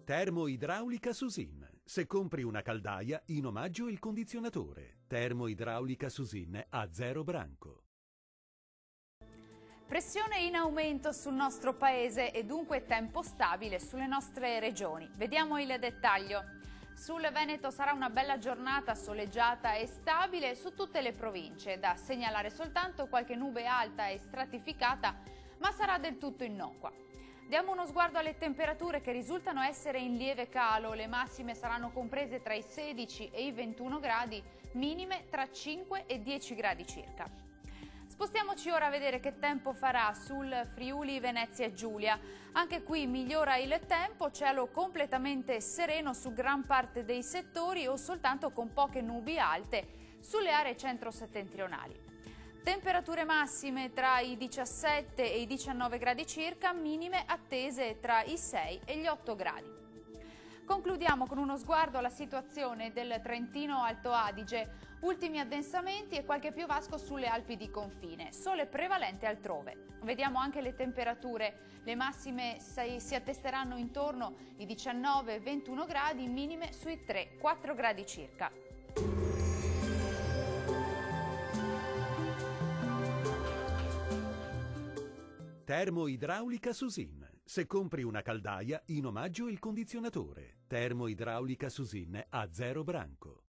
Termoidraulica Susin. Se compri una caldaia, in omaggio il condizionatore. Termoidraulica Susin a 0 branco. Pressione in aumento sul nostro paese e dunque tempo stabile sulle nostre regioni. Vediamo il dettaglio. Sul Veneto sarà una bella giornata soleggiata e stabile su tutte le province. Da segnalare soltanto qualche nube alta e stratificata, ma sarà del tutto innocua. Diamo uno sguardo alle temperature che risultano essere in lieve calo. Le massime saranno comprese tra i 16 e i 21 gradi, minime tra 5 e 10 gradi circa. Spostiamoci ora a vedere che tempo farà sul Friuli Venezia Giulia. Anche qui migliora il tempo, cielo completamente sereno su gran parte dei settori o soltanto con poche nubi alte sulle aree centro-settentrionali. Temperature massime tra i 17 e i 19 gradi circa, minime attese tra i 6 e gli 8 gradi. Concludiamo con uno sguardo alla situazione del Trentino Alto Adige. Ultimi addensamenti e qualche piovasco sulle Alpi di confine, sole prevalente altrove. Vediamo anche le temperature. Le massime si attesteranno intorno ai 19-21 gradi, minime sui 3-4 gradi circa. Termoidraulica Susin. Se compri una caldaia, in omaggio il condizionatore. Termoidraulica Susin a 0 branco.